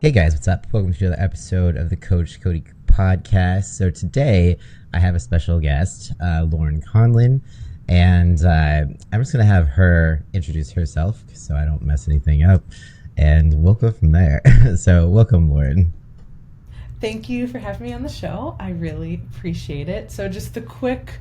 Hey guys, what's up? Welcome to another episode of the Coach Cody Podcast. So today I have a special guest, Laurin Conlin, and I'm just going to have her introduce herself so I don't mess anything up, and we'll go from there. So welcome, Laurin. Thank you for having me on the show. I really appreciate it. So just the quick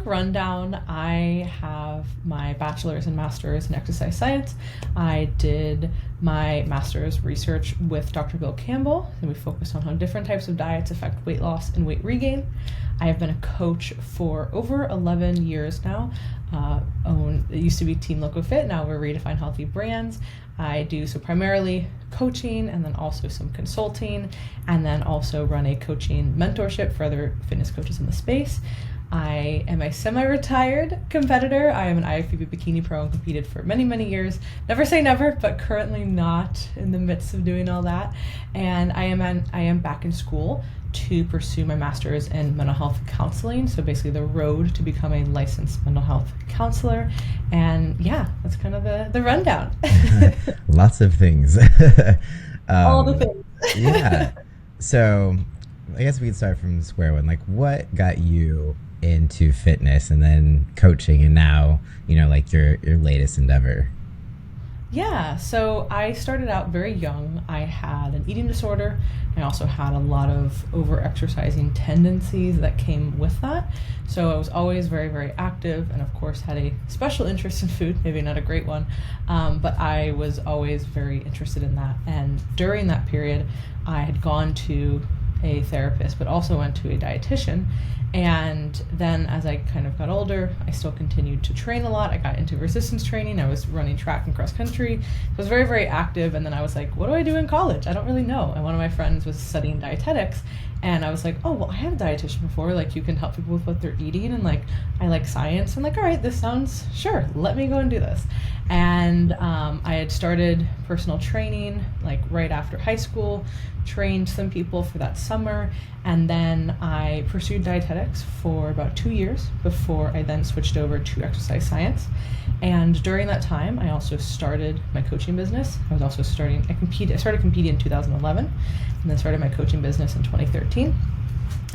rundown. I have my bachelor's and master's in exercise science. I did my master's research with Dr. Bill Campbell, and we focused on how different types of diets affect weight loss and weight regain. I have been a coach for over 11 years now. It used to be Team Loco Fit, now we're Redefine Healthy Brands. I do so primarily coaching and then also some consulting, and then also run a coaching mentorship for other fitness coaches in the space. I am a semi-retired competitor. I am an IFBB bikini pro and competed for many, many years. Never say never, but currently not in the midst of doing all that. And I am back in school to pursue my master's in mental health counseling. So basically the road to become a licensed mental health counselor. And yeah, that's kind of the rundown. Lots of things. All the things. Yeah. So I guess we can start from square one. Like, what got you into fitness and then coaching, and now, like your latest endeavor? Yeah, so I started out very young. I had an eating disorder. I also had a lot of over-exercising tendencies that came with that. So I was always very, very active, and of course had a special interest in food, maybe not a great one, but I was always very interested in that. And during that period, I had gone to a therapist, but also went to a dietitian. And then as I kind of got older, I still continued to train a lot. I got into resistance training. I was running track and cross country. So I was very, very active. And then I was like, what do I do in college? I don't really know. And one of my friends was studying dietetics. And I was like, oh, well, I had a dietitian before. Like, you can help people with what they're eating. And like, I like science. I'm like, all right, this sounds, sure, let me go and do this. And I had started personal training like right after high school, trained some people for that summer. And then I pursued dietetics for about 2 years before I then switched over to exercise science. And during that time, I also started my coaching business. I started competing in 2011, and then started my coaching business in 2013.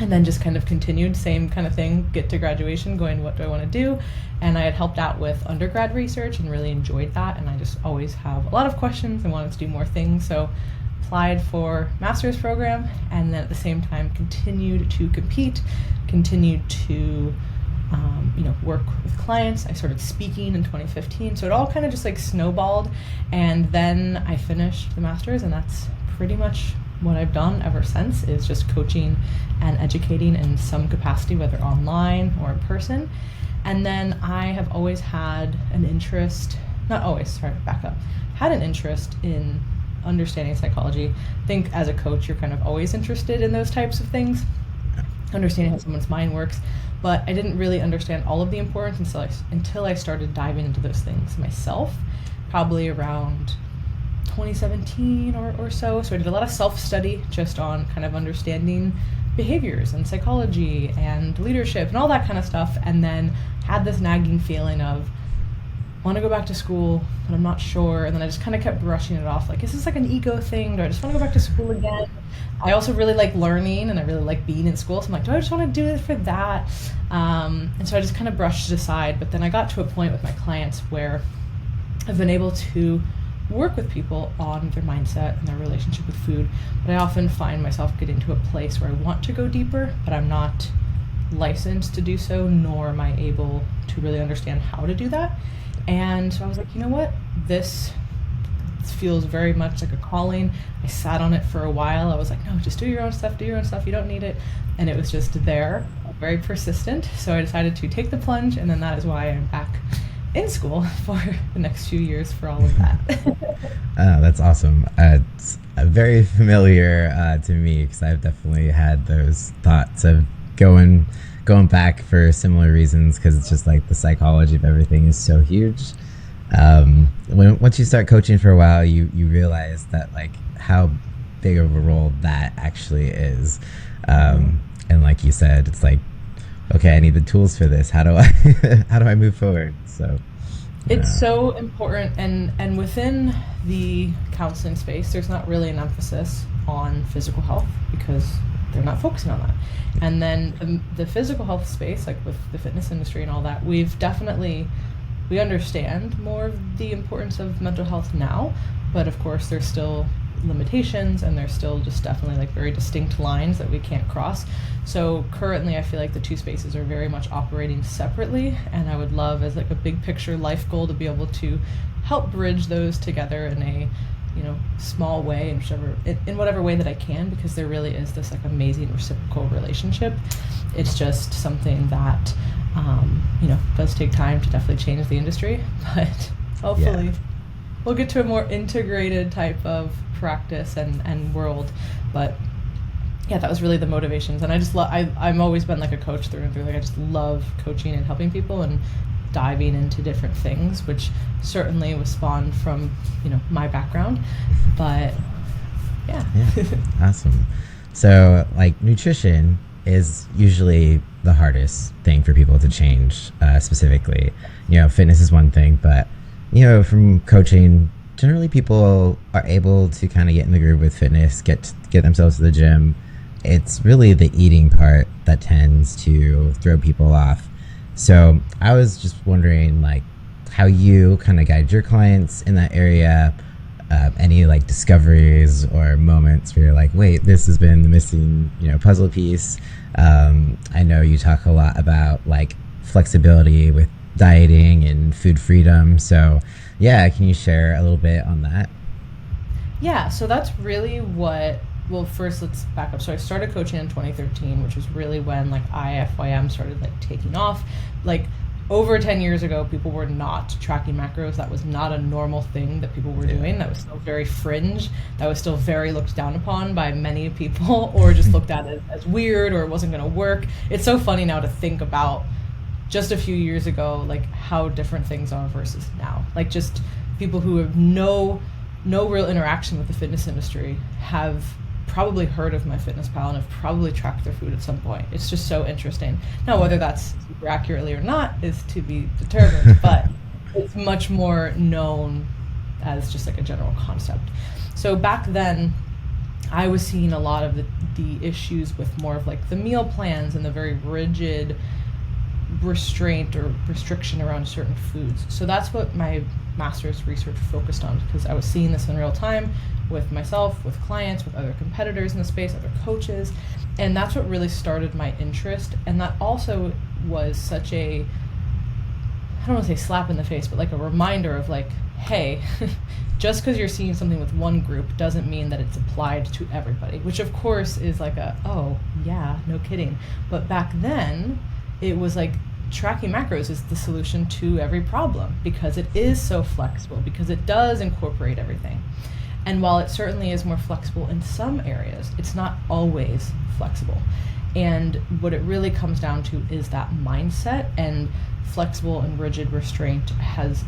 And then just kind of continued, same kind of thing, get to graduation, going, what do I want to do? And I had helped out with undergrad research and really enjoyed that. And I just always have a lot of questions and wanted to do more things. So applied for master's program, and then at the same time continued to compete, continued to work with clients. I started speaking in 2015. So it all kind of just like snowballed. And then I finished the master's, and that's pretty much what I've done ever since, is just coaching and educating in some capacity, whether online or in person. And then I have always had an interest, had an interest in understanding psychology. I think as a coach, you're kind of always interested in those types of things, understanding how someone's mind works. But I didn't really understand all of the importance until I started diving into those things myself, probably around 2017 or so. So I did a lot of self-study just on kind of understanding behaviors and psychology and leadership and all that kind of stuff. And then had this nagging feeling of, want to go back to school, but I'm not sure. And then I just kind of kept brushing it off. Like, is this like an ego thing? Do I just want to go back to school again? I also really like learning, and I really like being in school. So I'm like, do I just want to do it for that? And so I just kind of brushed it aside. But then I got to a point with my clients where I've been able to work with people on their mindset and their relationship with food. But I often find myself getting to a place where I want to go deeper, but I'm not licensed to do so, nor am I able to really understand how to do that. And so I was like, you know what? This feels very much like a calling. I sat on it for a while. I was like, no, just do your own stuff, you don't need it. And it was just there, very persistent. So I decided to take the plunge, and then that is why I'm back in school for the next few years for all of that. That's awesome. It's very familiar to me, because I've definitely had those thoughts of going back for similar reasons, because it's just like the psychology of everything is so huge. Once you start coaching for a while, you realize that like how big of a role that actually is. And like you said, it's like, okay, I need the tools for this. How do I move forward? So It's so important, and within the counseling space, there's not really an emphasis on physical health because they're not focusing on that. And then the physical health space, like with the fitness industry and all that, we understand more of the importance of mental health now, but of course there's still limitations, and there's still just definitely like very distinct lines that we can't cross. So currently I feel like the two spaces are very much operating separately, and I would love as like a big picture life goal to be able to help bridge those together in a small way, in whatever way that I can, because there really is this like amazing reciprocal relationship. It's just something that does take time to definitely change the industry, but hopefully we'll get to a more integrated type of practice and world. But yeah, that was really the motivations, and I just I've always been like a coach through and through. Like I just love coaching and helping people and diving into different things, which certainly was spawned from my background. But yeah. Awesome. So like nutrition is usually the hardest thing for people to change, specifically. Fitness is one thing, but from coaching, generally people are able to kind of get in the groove with fitness, get themselves to the gym. It's really the eating part that tends to throw people off. So I was just wondering like how you kind of guide your clients in that area. Any like discoveries or moments where you're like, wait, this has been the missing puzzle piece. I know you talk a lot about like flexibility with dieting and food freedom. So yeah, can you share a little bit on that? Yeah, so that's really first let's back up. So I started coaching in 2013, which was really when like IFYM started like taking off. Like over 10 years ago, people were not tracking macros. That was not a normal thing that people were doing. That was still very fringe. That was still very looked down upon by many people, or just looked at as weird, or it wasn't going to work. It's so funny now to think about just a few years ago, like how different things are versus now. Like just people who have no real interaction with the fitness industry have probably heard of MyFitnessPal and have probably tracked their food at some point. It's just so interesting. Now, whether that's super accurately or not is to be determined, but it's much more known as just like a general concept. So back then, I was seeing a lot of the issues with more of like the meal plans and the very rigid restraint or restriction around certain foods. So that's what my master's research focused on, because I was seeing this in real time with myself, with clients, with other competitors in the space, other coaches, and that's what really started my interest. And that also was such a, I don't want to say slap in the face, but like a reminder of like, hey, just because you're seeing something with one group doesn't mean that it's applied to everybody, which of course is like oh yeah, no kidding. But back then it was like tracking macros is the solution to every problem, because it is so flexible, because it does incorporate everything. And while it certainly is more flexible in some areas, it's not always flexible. And what it really comes down to is that mindset, and flexible and rigid restraint has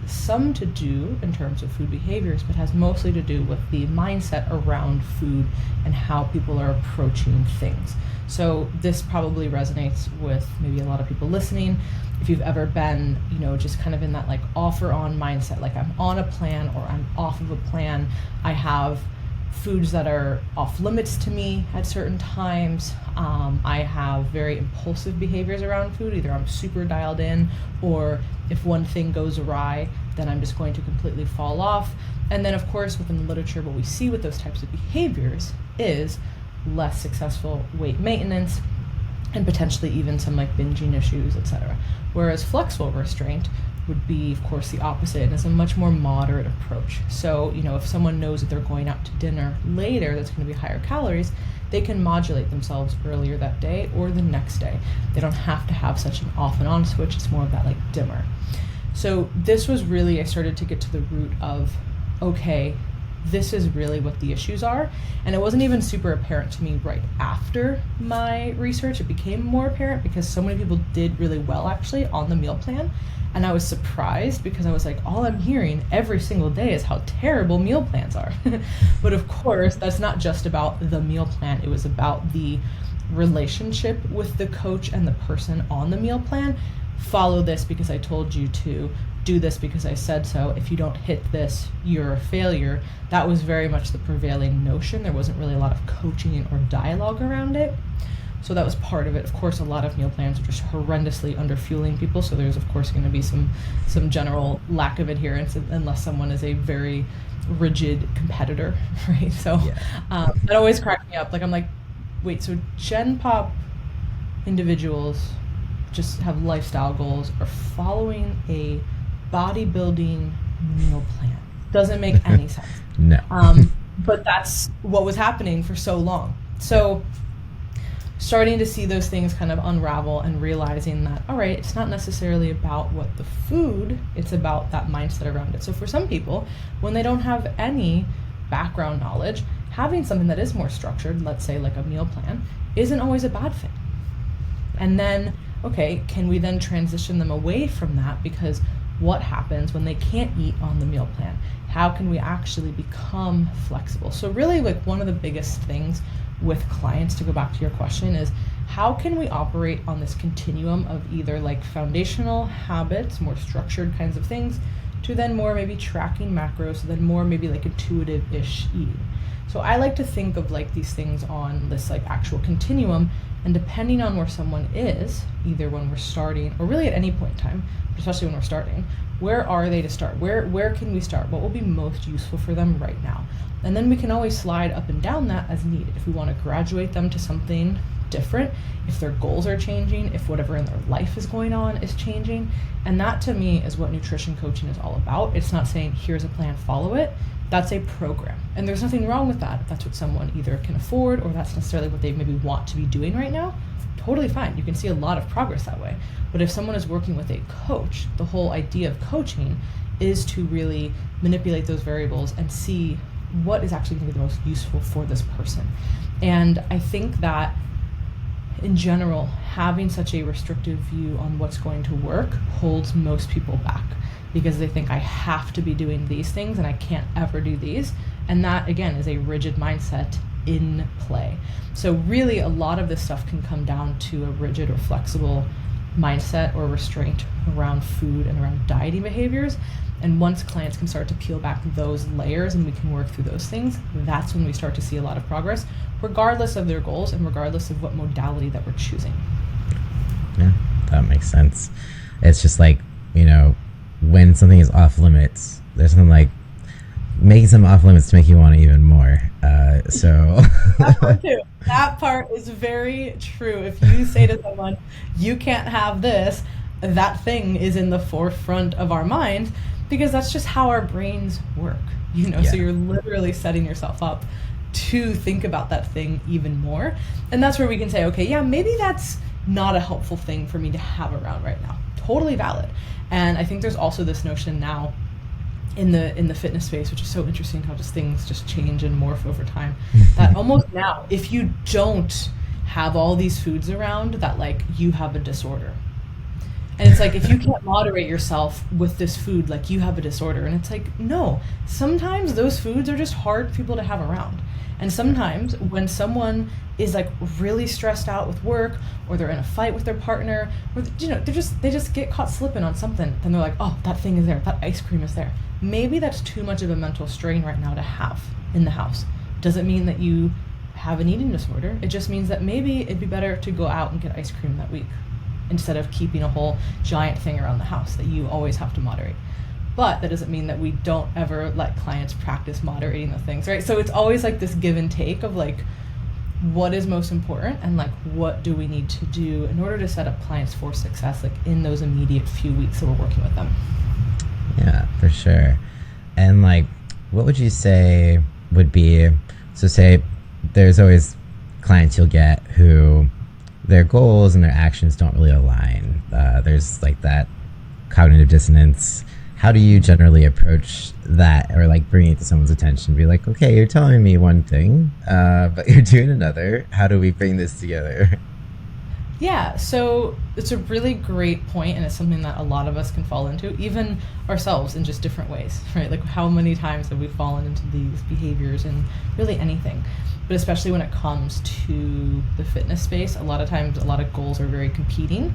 some to do in terms of food behaviors, but has mostly to do with the mindset around food and how people are approaching things. So this probably resonates with maybe a lot of people listening. If you've ever been, just kind of in that like off or on mindset, like I'm on a plan or I'm off of a plan. I have foods that are off limits to me at certain times. I have very impulsive behaviors around food. Either I'm super dialed in, or if one thing goes awry, then I'm just going to completely fall off. And then of course within the literature, what we see with those types of behaviors is less successful weight maintenance, and potentially even some like binging issues, etc. Whereas flexible restraint would be, of course, the opposite, and is a much more moderate approach. So, if someone knows that they're going out to dinner later that's going to be higher calories, they can modulate themselves earlier that day or the next day. They don't have to have such an off and on switch. It's more of that like dimmer. So this was really, I started to get to the root of, okay, this is really what the issues are. And it wasn't even super apparent to me right after my research. It became more apparent because so many people did really well actually on the meal plan. And I was surprised because I was like, all I'm hearing every single day is how terrible meal plans are. But of course, that's not just about the meal plan. It was about the relationship with the coach and the person on the meal plan. Follow this because I told you to. do this because I said so. If you don't hit this, you're a failure. That was very much the prevailing notion. There wasn't really a lot of coaching or dialogue around it. So that was part of it. Of course, a lot of meal plans are just horrendously underfueling people. So there's, of course, going to be some general lack of adherence unless someone is a very rigid competitor, right? So that always cracked me up. Like, I'm like, wait, so Gen Pop individuals just have lifestyle goals are following a bodybuilding meal plan. Doesn't make any sense. No. But that's what was happening for so long. So starting to see those things kind of unravel and realizing that, all right, it's not necessarily about what the food, it's about that mindset around it. So for some people, when they don't have any background knowledge, having something that is more structured, let's say like a meal plan, isn't always a bad thing. And then, okay, can we then transition them away from that? Because what happens when they can't eat on the meal plan? How can we actually become flexible? So really, like, one of the biggest things with clients, to go back to your question, is how can we operate on this continuum of either like foundational habits, more structured kinds of things, to then more maybe tracking macros, then more maybe like intuitive-ish eating. So I like to think of like these things on this like actual continuum, and depending on where someone is, either when we're starting or really at any point in time, but especially when we're starting, where are they to start? Where can we start? What will be most useful for them right now? And then we can always slide up and down that as needed. If we want to graduate them to something different, if their goals are changing, if whatever in their life is going on is changing. And that to me is what nutrition coaching is all about. It's not saying here's a plan, follow it. That's a program. And there's nothing wrong with that. If that's what someone either can afford or that's necessarily what they maybe want to be doing right now, totally fine. You can see a lot of progress that way. But if someone is working with a coach, the whole idea of coaching is to really manipulate those variables and see what is actually going to be the most useful for this person. And I think that in general, having such a restrictive view on what's going to work holds most people back, because they think I have to be doing these things and I can't ever do these. And that, again, is a rigid mindset in play. So really, a lot of this stuff can come down to a rigid or flexible mindset or restraint around food and around dieting behaviors. And once clients can start to peel back those layers and we can work through those things, that's when we start to see a lot of progress, regardless of their goals and regardless of what modality that we're choosing. Yeah, that makes sense. It's just like, when something is off limits, there's something like making something off limits to make you want it even more. So that part too. That part is very true. If you say to someone, you can't have this, that thing is in the forefront of our mind, because that's just how our brains work, So you're literally setting yourself up to think about that thing even more. And that's where we can say, okay, yeah, maybe that's not a helpful thing for me to have around right now. Totally valid. And I think there's also this notion now in the fitness space, which is so interesting how just things just change and morph over time, that almost now, if you don't have all these foods around, that like you have a disorder. And it's like, if you can't moderate yourself with this food, like you have a disorder. And it's like, no, sometimes those foods are just hard for people to have around. And sometimes when someone is like really stressed out with work, or they're in a fight with their partner, or they just get caught slipping on something, then they're like, oh, that thing is there, that ice cream is there. Maybe that's too much of a mental strain right now to have in the house. Doesn't mean that you have an eating disorder. It just means that maybe it'd be better to go out and get ice cream that week, instead of keeping a whole giant thing around the house that you always have to moderate. But that doesn't mean that we don't ever let clients practice moderating the things, right? So it's always like this give and take of like, what is most important and like, what do we need to do in order to set up clients for success, like in those immediate few weeks that we're working with them. Yeah, for sure. And like, what would you say would be, so say there's always clients you'll get who their goals and their actions don't really align. There's like that cognitive dissonance. How do you generally approach that, or like bring it to someone's attention? Be like, okay, you're telling me one thing, but you're doing another. How do we bring this together? Yeah, so it's a really great point, and it's something that a lot of us can fall into, even ourselves, in just different ways, right? Like, how many times have we fallen into these behaviors in really anything? But especially when it comes to the fitness space, a lot of times a lot of goals are very competing,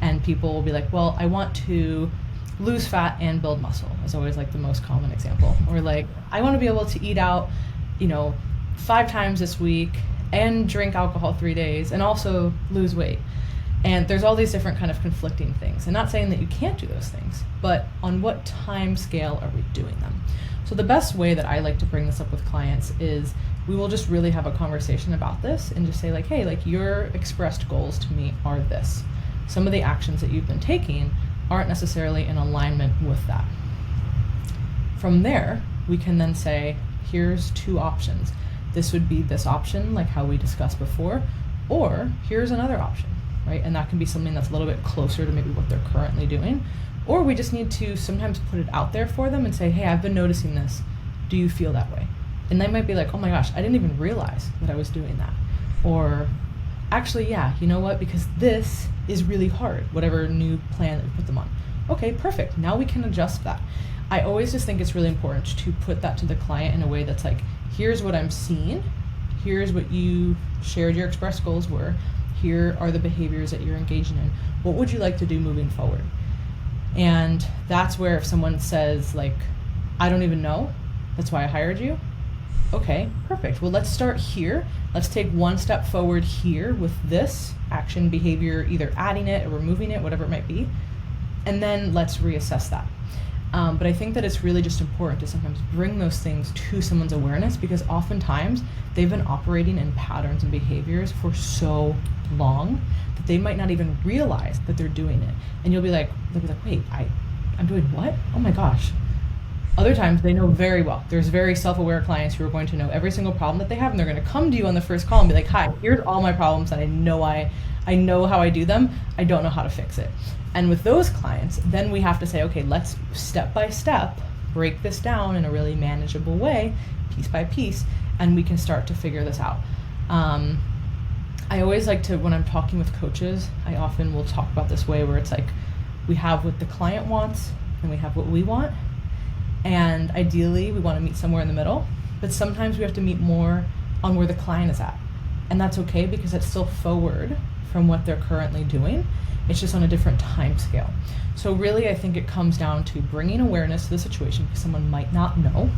and people will be like, well, I want to lose fat and build muscle is always like the most common example. Or like, I want to be able to eat out, 5 times this week and drink alcohol 3 days and also lose weight. And there's all these different kind of conflicting things. And not saying that you can't do those things, but on what time scale are we doing them? So the best way that I like to bring this up with clients is we will just really have a conversation about this and just say like, hey, like your expressed goals to me are this. Some of the actions that you've been taking aren't necessarily in alignment with that. From there, we can then say, here's 2 options. This would be this option, like how we discussed before, or here's another option, right? And that can be something that's a little bit closer to maybe what they're currently doing. Or we just need to sometimes put it out there for them and say, hey, I've been noticing this. Do you feel that way? And they might be like, oh my gosh, I didn't even realize that I was doing that. Or actually, yeah, you know what? Because this is really hard, whatever new plan that we put them on. Okay, perfect. Now we can adjust that. I always just think it's really important to put that to the client in a way that's like, here's what I'm seeing. Here's what you shared your express goals were. Here are the behaviors that you're engaging in. What would you like to do moving forward? And that's where if someone says like, I don't even know, that's why I hired you. Okay, perfect. Well, let's start here. Let's take one step forward here with this action behavior, either adding it or removing it, whatever it might be. And then let's reassess that. But I think that it's really just important to sometimes bring those things to someone's awareness, because oftentimes they've been operating in patterns and behaviors for so long that they might not even realize that they're doing it. And they'll be like, wait, I'm doing what? Oh my gosh. Other times they know very well. There's very self-aware clients who are going to know every single problem that they have, and they're going to come to you on the first call and be like, hi, here's all my problems, and I know how I do them. I don't know how to fix it. And with those clients, then we have to say, okay, let's step by step break this down in a really manageable way, piece by piece, and we can start to figure this out. I always like to, when I'm talking with coaches, I often will talk about this way where it's like we have what the client wants and we have what we want. And ideally, we want to meet somewhere in the middle, but sometimes we have to meet more on where the client is at. And that's okay, because it's still forward from what they're currently doing. It's just on a different time scale. So really, I think it comes down to bringing awareness to the situation, because someone might not know,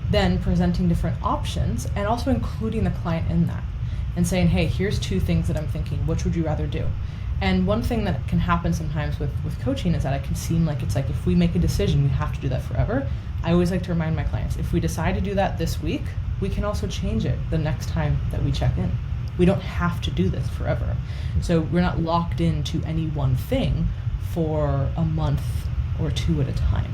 then presenting different options and also including the client in that and saying, hey, here's 2 things that I'm thinking. Which would you rather do? And one thing that can happen sometimes with coaching is that it can seem like it's like if we make a decision, we have to do that forever. I always like to remind my clients, if we decide to do that this week, we can also change it the next time that we check in. We don't have to do this forever. So we're not locked into any one thing for a month or 2 at a time.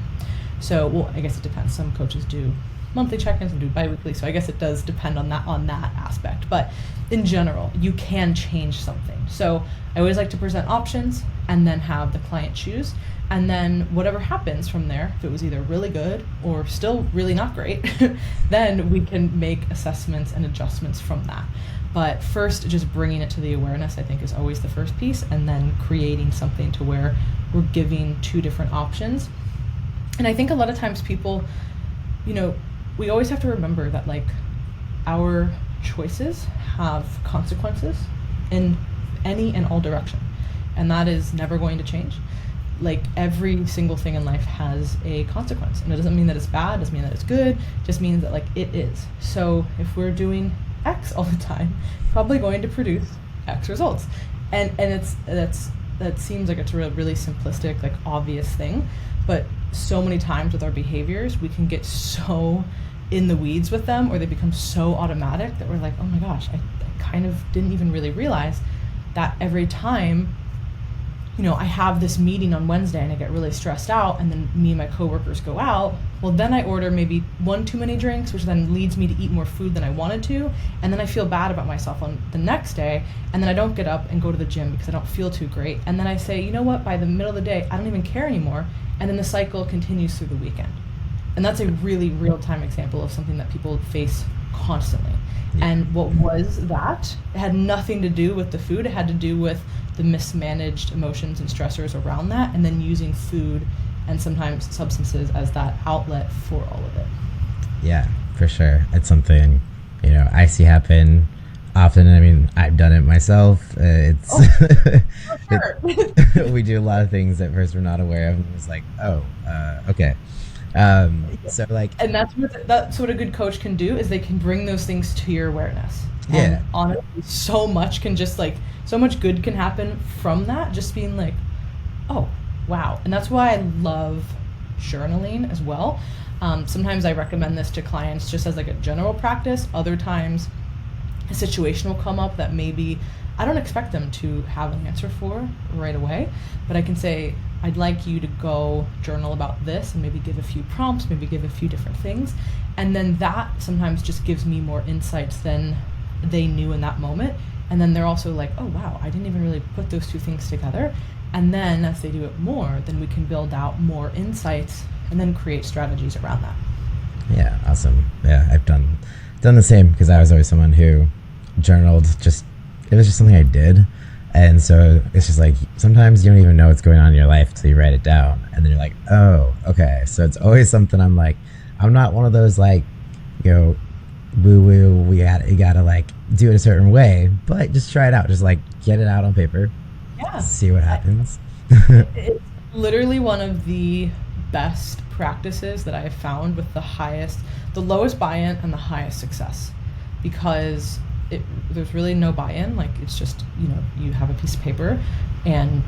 So, well, I guess it depends. Some coaches do monthly check-ins and do bi-weekly, so I guess it does depend on that aspect. But in general, you can change something. So I always like to present options and then have the client choose. And then whatever happens from there, if it was either really good or still really not great, then we can make assessments and adjustments from that. But first, just bringing it to the awareness, I think, is always the first piece, and then creating something to where we're giving 2 different options. And I think a lot of times people, we always have to remember that like our choices have consequences in any and all direction, and that is never going to change. Like every single thing in life has a consequence, and it doesn't mean that it's bad, doesn't mean that it's good, it just means that like it is. So if we're doing X all the time, probably going to produce X results, and that seems like it's a really simplistic, like obvious thing, but so many times with our behaviors we can get so in the weeds with them, or they become so automatic that we're like, oh my gosh, I kind of didn't even really realize that every time I have this meeting on Wednesday and I get really stressed out, and then me and my coworkers go out, well then I order maybe 1 too many drinks, which then leads me to eat more food than I wanted to, and then I feel bad about myself on the next day, and then I don't get up and go to the gym because I don't feel too great, and then I say, you know what, by the middle of the day I don't even care anymore, and then the cycle continues through the weekend. And that's a really real-time example of something that people face constantly. Yeah. And what was that? It had nothing to do with the food. It had to do with the mismanaged emotions and stressors around that, and then using food and sometimes substances as that outlet for all of it. Yeah, for sure. It's something, I see happen often. I mean, I've done it myself. It's Sure. we do a lot of things at first we're not aware of, and it's like, oh, okay. So like, And that's what a good coach can do, is they can bring those things to your awareness. yeah, And honestly, so much can just like, so much good can happen from that, just being like, oh, wow. And that's why I love journaling as well. Sometimes I recommend this to clients just as like a general practice. Other times a situation will come up that maybe I don't expect them to have an answer for right away, but I can say, I'd like you to go journal about this and maybe give a few prompts, maybe give a few different things. And then that sometimes just gives me more insights than they knew in that moment. And then they're also like, oh, wow, I didn't even really put those two things together. And then as they do it more, then we can build out more insights and then create strategies around that. yeah, awesome. Yeah, I've done the same, because I was always someone who journaled, just it was just something I did. And so it's just like, sometimes you don't even know what's going on in your life until you write it down, and then you're like, oh, okay. So it's always something. I'm like, I'm not one of those like, woo woo, you gotta like do it a certain way, but just try it out. Just like get it out on paper, Yeah. see what happens. It's literally one of the best practices that I have found with the lowest buy-in and the highest success, because there's really no buy-in. Like, it's just, you have a piece of paper and,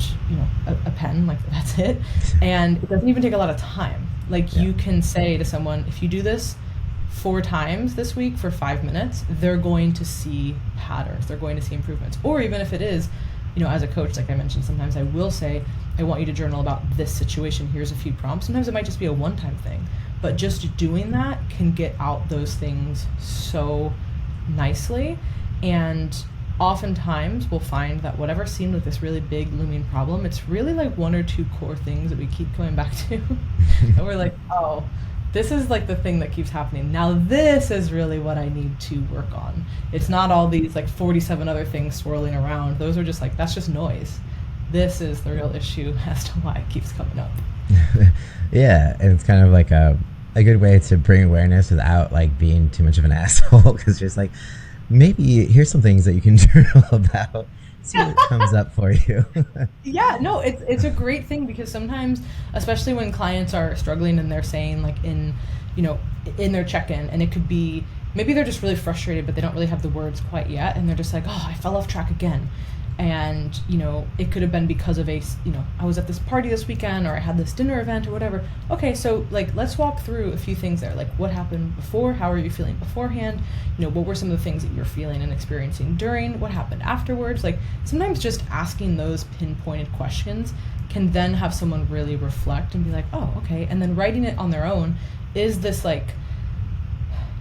a pen, like that's it. And it doesn't even take a lot of time. Like, you can say to someone, if you do this 4 times this week for 5 minutes, they're going to see patterns. They're going to see improvements. Or even if it is, as a coach, like I mentioned, sometimes I will say, I want you to journal about this situation. Here's a few prompts. Sometimes it might just be a one-time thing. But just doing that can get out those things so nicely. And oftentimes we'll find that whatever seemed like this really big looming problem, it's really like 1 or 2 core things that we keep going back to. And we're like, oh, this is like the thing that keeps happening. Now this is really what I need to work on. It's not all these like 47 other things swirling around. Those are just like, that's just noise. This is the real issue as to why it keeps coming up. Yeah, and it's kind of like a good way to bring awareness without like being too much of an asshole, because just like, maybe here's some things that you can journal about, see what comes up for you. Yeah, no, it's a great thing, because sometimes, especially when clients are struggling and they're saying like in their check-in, and it could be maybe they're just really frustrated, but they don't really have the words quite yet, and they're just like, oh, I fell off track again. And it could have been because of I was at this party this weekend, or I had this dinner event or whatever. Okay, so like, let's walk through a few things there. Like, what happened before? How are you feeling beforehand? What were some of the things that you're feeling and experiencing during? What happened afterwards? Like, sometimes just asking those pinpointed questions can then have someone really reflect and be like, oh, okay. And then writing it on their own is this like,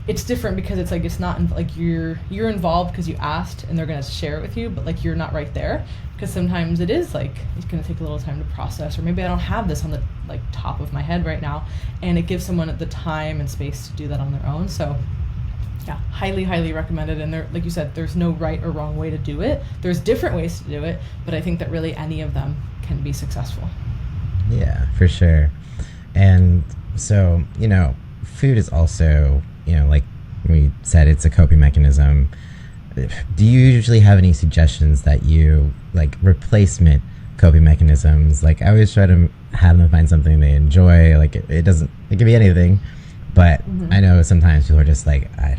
it's different, because it's like, it's not like you're involved because you asked and they're going to share it with you, but like, you're not right there, because sometimes it is like, it's going to take a little time to process, or maybe I don't have this on the like top of my head right now, and it gives someone the time and space to do that on their own. So yeah, highly recommended. And there, like you said, there's no right or wrong way to do it. There's different ways to do it, but I think that really any of them can be successful. Yeah, for sure. And so, food is also, like we said, it's a coping mechanism. Do you usually have any suggestions that you like replacement coping mechanisms? Like, I always try to have them find something they enjoy. Like, it can be anything, but I know sometimes people are just like, I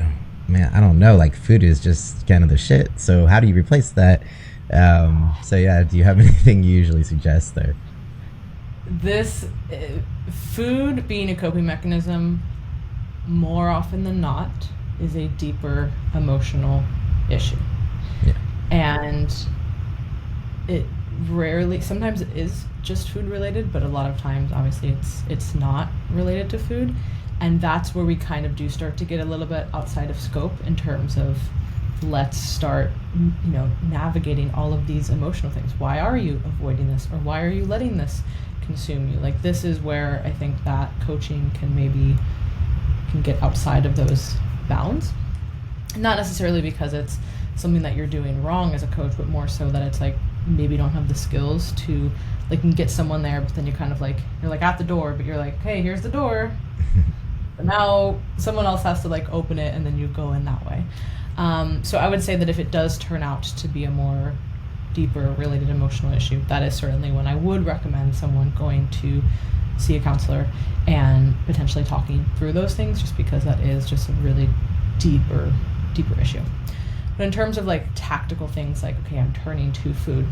don't know, like, food is just kind of the shit. So how do you replace that? So yeah, do you have anything you usually suggest there? This food being a coping mechanism, more often than not, is a deeper emotional issue. Yeah. And it rarely, sometimes it is just food related, but a lot of times obviously it's not related to food. And that's where we kind of do start to get a little bit outside of scope in terms of, let's start navigating all of these emotional things. Why are you avoiding this, or why are you letting this consume you? Like, this is where I think that coaching can get outside of those bounds. Not necessarily because it's something that you're doing wrong as a coach, but more so that it's like, maybe you don't have the skills to like get someone there, but then you're kind of like, you're like at the door, but you're like, hey, here's the door. But now someone else has to like open it, and then you go in that way. So I would say that if it does turn out to be a more deeper related emotional issue, that is certainly when I would recommend someone going to see a counselor and potentially talking through those things, just because that is just a really deeper issue. But in terms of like tactical things, like, okay, I'm turning to food,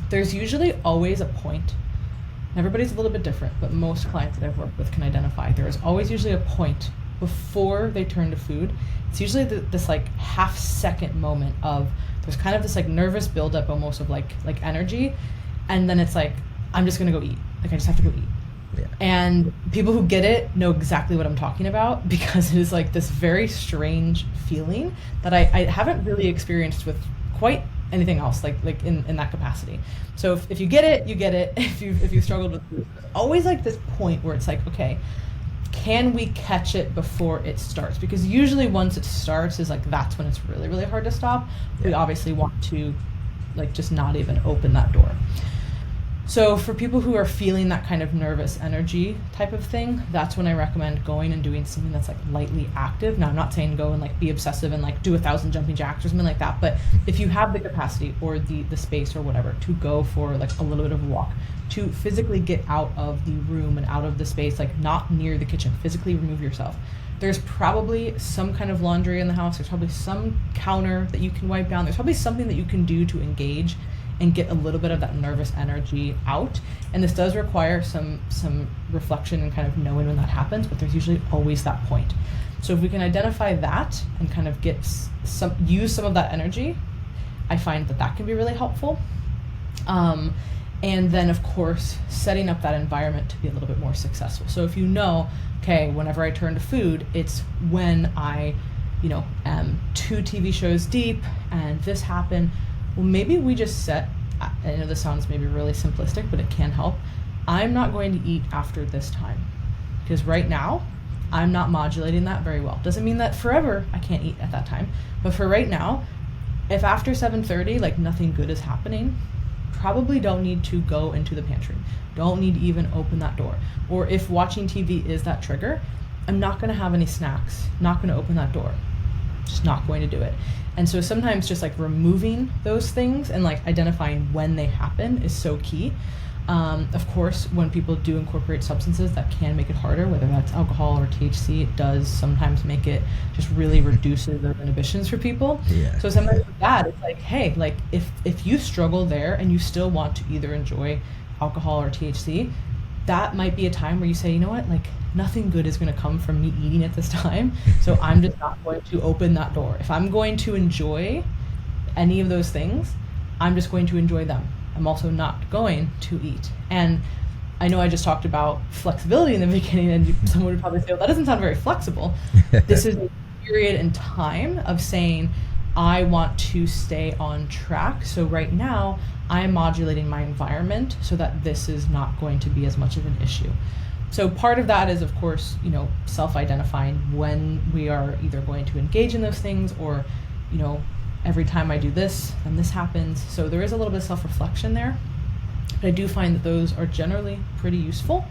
there's usually always a point. Everybody's a little bit different, but most clients that I've worked with can identify there is always usually a point before they turn to food. It's usually this like half-second moment of there's kind of this like nervous buildup almost of like energy, and then it's like, I'm just gonna go eat. Like, I just have to go eat. Yeah. And people who get it know exactly what I'm talking about, because it is like this very strange feeling that I haven't really experienced with quite anything else like in that capacity. So if you get it, you get it. If you've struggled with food, there's always like this point where it's like, okay, can we catch it before it starts? Because usually once it starts is like, that's when it's really, really hard to stop. We obviously want to like just not even open that door. So for people who are feeling that kind of nervous energy type of thing, that's when I recommend going and doing something that's like lightly active. Now, I'm not saying go and like be obsessive and like do 1,000 jumping jacks or something like that, but if you have the capacity or the space or whatever to go for like a little bit of a walk, to physically get out of the room and out of the space, like not near the kitchen, physically remove yourself. There's probably some kind of laundry in the house. There's probably some counter that you can wipe down. There's probably something that you can do to engage and get a little bit of that nervous energy out. And this does require some reflection and kind of knowing when that happens, but there's usually always that point. So if we can identify that and kind of use some of that energy, I find that can be really helpful. And then of course, setting up that environment to be a little bit more successful. So if you know, okay, whenever I turn to food, it's when I, am 2 TV shows deep and this happened. Well, maybe we just set, I know this sounds maybe really simplistic, but it can help. I'm not going to eat after this time, because right now I'm not modulating that very well. Doesn't mean that forever I can't eat at that time, but for right now, if after 7:30 like nothing good is happening, probably don't need to go into the pantry. Don't need to even open that door. Or if watching TV is that trigger, I'm not going to have any snacks, not going to open that door. Just not going to do it. And so sometimes just like removing those things and like identifying when they happen is so key. Of course, when people do incorporate substances, that can make it harder, whether that's alcohol or THC. It does sometimes make it just really reduces those inhibitions for people. Yeah. So sometimes with that, it's like, hey, like if you struggle there and you still want to either enjoy alcohol or THC, that might be a time where you say, you know what, like nothing good is going to come from me eating at this time. So I'm just not going to open that door. If I'm going to enjoy any of those things, I'm just going to enjoy them. I'm also not going to eat. And I know I just talked about flexibility in the beginning, and someone would probably say, well, that doesn't sound very flexible. This is a period in time of saying, I want to stay on track. So right now, I'm modulating my environment so that this is not going to be as much of an issue. So part of that is, of course, self-identifying when we are either going to engage in those things, or, every time I do this, then this happens. So there is a little bit of self-reflection there. But I do find that those are generally pretty useful.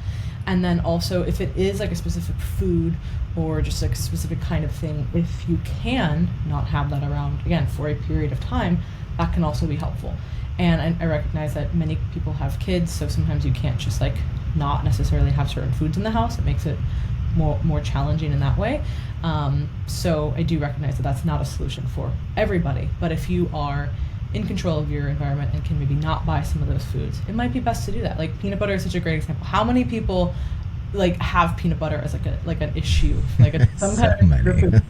And then also, if it is like a specific food or just like a specific kind of thing, if you can not have that around, again, for a period of time, that can also be helpful. And I recognize that many people have kids, so sometimes you can't just like not necessarily have certain foods in the house. It makes it more challenging in that way. So I do recognize that that's not a solution for everybody. But if you are in control of your environment and can maybe not buy some of those foods, it might be best to do that. Like peanut butter is such a great example. How many people like have peanut butter as like an issue, like some kind of food?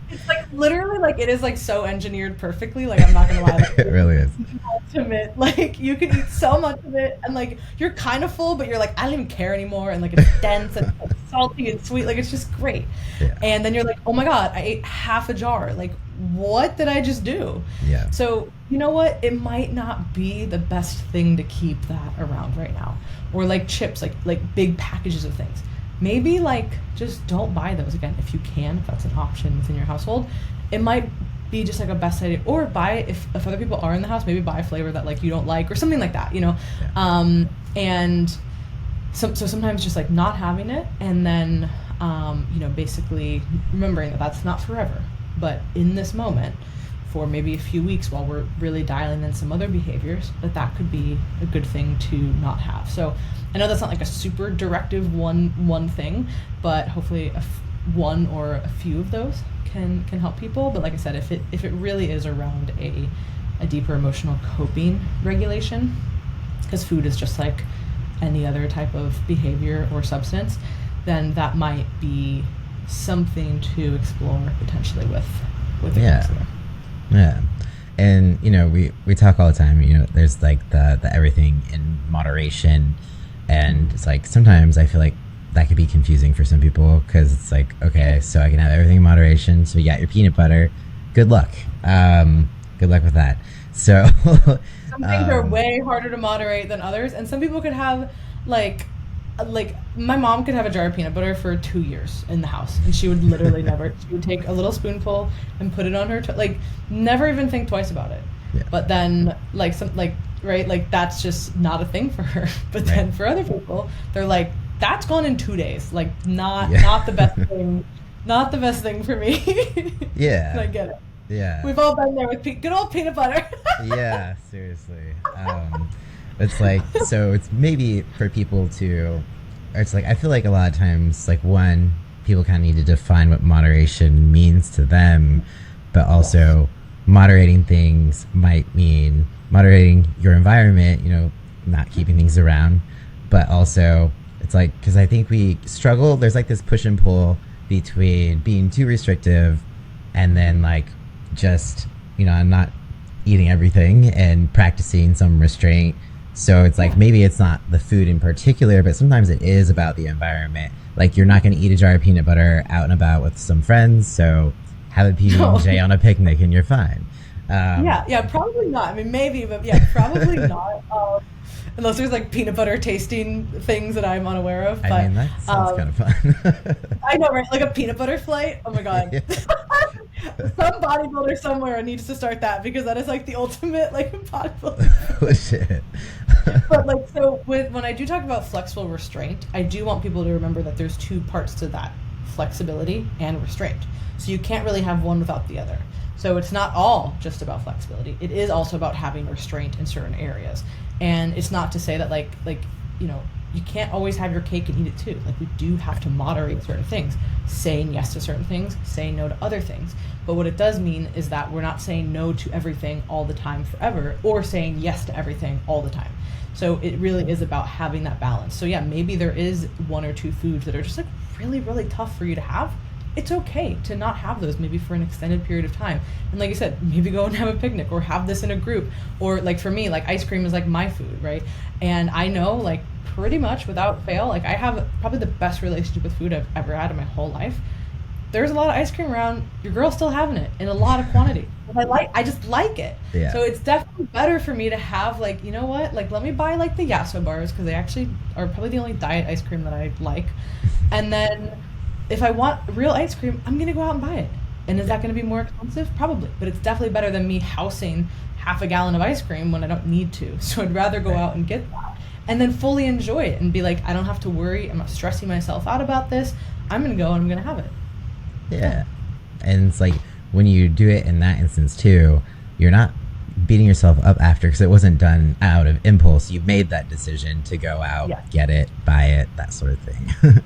It's like literally like it is like so engineered perfectly. Like I'm not gonna lie, like, it really is. Ultimate. Like you can eat so much of it, and like you're kind of full, but you're like, I don't even care anymore. And like it's dense and salty and sweet. Like it's just great. Yeah. And then you're like, oh my god, I ate half a jar. Like what did I just do? Yeah. So you know what? It might not be the best thing to keep that around right now. Or like chips, like big packages of things. Maybe like just don't buy those again if you can, if that's an option within your household. It might be just like a best idea, or buy it if other people are in the house, maybe buy a flavor that like you don't like or something like that, Yeah. And so sometimes just like not having it, and then basically remembering that that's not forever. but in this moment, for maybe a few weeks while we're really dialing in some other behaviors, that could be a good thing to not have. So I know that's not like a super directive one thing, but hopefully one or a few of those can help people. But like I said, if it really is around a deeper emotional coping regulation, because food is just like any other type of behavior or substance, then that might be something to explore potentially with a counselor. Yeah. And, we talk all the time, there's like the everything in moderation. And it's like, sometimes I feel like that could be confusing for some people, because it's like, okay, so I can have everything in moderation. So you got your peanut butter. Good luck. Good luck with that. So some things are way harder to moderate than others. And some people could have like my mom could have a jar of peanut butter for 2 years in the house, and she would literally she would take a little spoonful and put it on her never even think twice about it. Yeah. But then that's just not a thing for her. But then for other people, they're like, that's gone in 2 days. Not the best thing, not the best thing for me. Yeah. And I get it. Yeah. We've all been there with good old peanut butter. Yeah, seriously. It's like, so it's maybe for people to, or it's like, I feel like a lot of times, one, people kind of need to define what moderation means to them, but also moderating things might mean moderating your environment, not keeping things around, but also it's like, because I think we struggle, there's like this push and pull between being too restrictive and then just, not eating everything and practicing some restraint. So it's like, maybe it's not the food in particular, but sometimes it is about the environment. Like, you're not going to eat a jar of peanut butter out and about with some friends, so have a PB&J on a picnic and you're fine. Yeah, probably not. I mean, maybe, but yeah, probably not. Unless there's peanut butter tasting things that I'm unaware of. But, I mean, that sounds kind of fun. I know, right? Like a peanut butter flight. Oh my God. Yeah. Some bodybuilder somewhere needs to start that, because that is the ultimate bodybuilder. Oh shit. But so when I do talk about flexible restraint, I do want people to remember that there's two parts to that: flexibility and restraint. So you can't really have one without the other. So it's not all just about flexibility. It is also about having restraint in certain areas. And it's not to say that you can't always have your cake and eat it too. We do have to moderate certain things, saying yes to certain things, saying no to other things. But what it does mean is that we're not saying no to everything all the time forever, or saying yes to everything all the time. So it really is about having that balance. So yeah, maybe there is one or two foods that are just really, really tough for you to have. It's okay to not have those, maybe for an extended period of time. And like I said, maybe go and have a picnic, or have this in a group. Or for me, ice cream is my food, right? And I know pretty much without fail, I have probably the best relationship with food I've ever had in my whole life. There's a lot of ice cream around, your girl's still having it in a lot of quantity. I just like it. Yeah. So it's definitely better for me to have let me buy the Yasso bars, because they actually are probably the only diet ice cream that I like. And then if I want real ice cream, I'm gonna go out and buy it. And is that gonna be more expensive? Probably, but it's definitely better than me housing half a gallon of ice cream when I don't need to. So I'd rather go out and get that, and then fully enjoy it and be I don't have to worry, I'm not stressing myself out about this. I'm gonna go and I'm gonna have it. Yeah. And it's when you do it in that instance too, you're not beating yourself up after, because it wasn't done out of impulse. You made that decision to go out, get it, buy it, that sort of thing.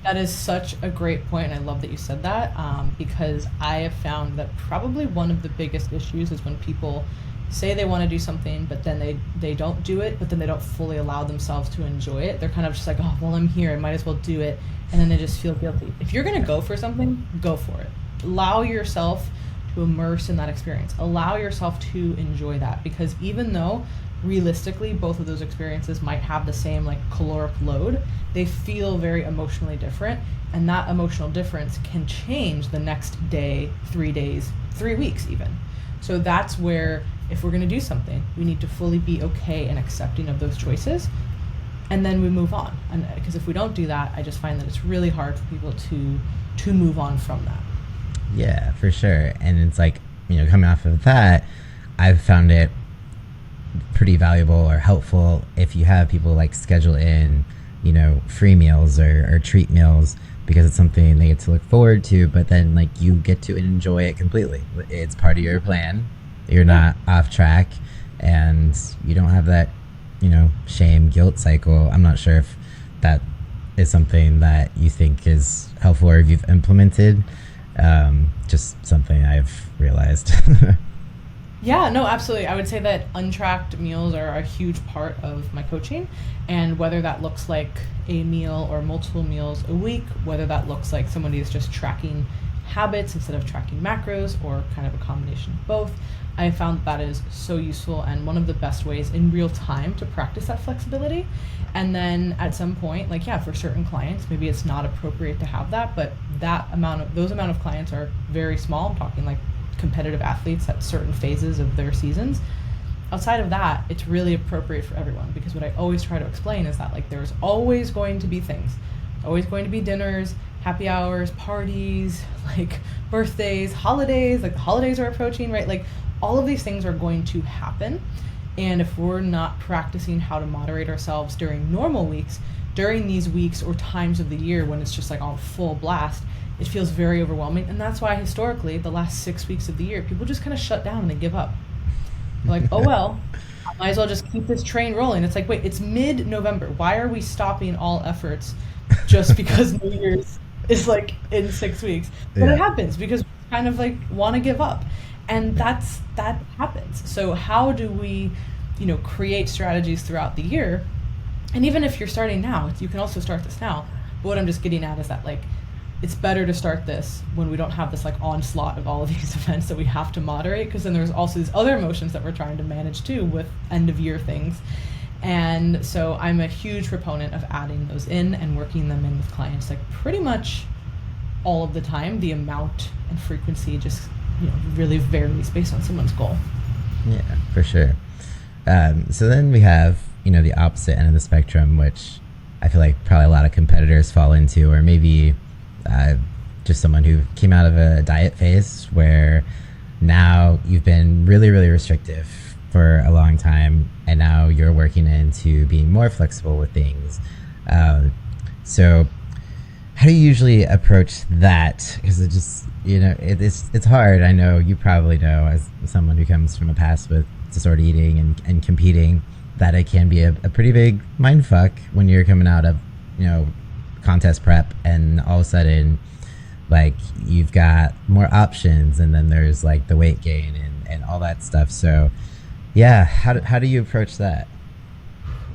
That is such a great point, and I love that you said that, because I have found that probably one of the biggest issues is when people say they want to do something, but then they don't do it, but then they don't fully allow themselves to enjoy it. They're kind of just oh, well, I'm here, I might as well do it, and then they just feel guilty. If you're going to go for something, go for it. Allow yourself to immerse in that experience. Allow yourself to enjoy that, because even though realistically both of those experiences might have the same caloric load, they feel very emotionally different, and that emotional difference can change the next day, 3 days, 3 weeks even. So that's where, if we're going to do something, we need to fully be okay and accepting of those choices, and then we move on. And because if we don't do that, I just find that it's really hard for people to move on from that. Yeah, for sure. And it's coming off of that, I've found it pretty valuable or helpful if you have people schedule in free meals or treat meals because it's something they get to look forward to, but then like you get to enjoy it completely. It's part of your plan. You're not off track, and you don't have that, shame, guilt cycle. I'm not sure if that is something that you think is helpful or if you've implemented. Just something I've realized. Yeah, no, absolutely. I would say that untracked meals are a huge part of my coaching, and whether that looks like a meal or multiple meals a week, whether that looks like somebody is just tracking habits instead of tracking macros, or kind of a combination of both, I found that is so useful and one of the best ways in real time to practice that flexibility. And then at some point, for certain clients, maybe it's not appropriate to have that, but those amount of clients are very small. I'm talking like competitive athletes at certain phases of their seasons. Outside of that, it's really appropriate for everyone, because what I always try to explain is that there's always going to be things, always going to be dinners, happy hours, parties, birthdays, holidays, the holidays are approaching, right? All of these things are going to happen. And if we're not practicing how to moderate ourselves during normal weeks, during these weeks or times of the year when it's just on full blast, it feels very overwhelming. And that's why historically, the last 6 weeks of the year, people just kind of shut down and they give up. They're like, oh, well, I might as well just keep this train rolling. It's wait, it's mid-November. Why are we stopping all efforts just because New Year's is in 6 weeks? But it happens because we kind of want to give up. And that happens. So how do we, create strategies throughout the year? And even if you're starting now, you can also start this now. But what I'm just getting at is that it's better to start this when we don't have this onslaught of all of these events that we have to moderate, because then there's also these other emotions that we're trying to manage too with end of year things. And so I'm a huge proponent of adding those in and working them in with clients pretty much all of the time. The amount and frequency just really varies based on someone's goal. Yeah, for sure. So then we have the opposite end of the spectrum, which I feel like probably a lot of competitors fall into, or maybe just someone who came out of a diet phase where now you've been really, really restrictive for a long time, and now you're working into being more flexible with things. So how do you usually approach that? Because it just, it's hard. I know you probably know, as someone who comes from a past with disordered eating and competing, that it can be a pretty big mind fuck when you're coming out of, contest prep, and all of a sudden you've got more options, and then there's the weight gain and all that stuff. So yeah, how do you approach that?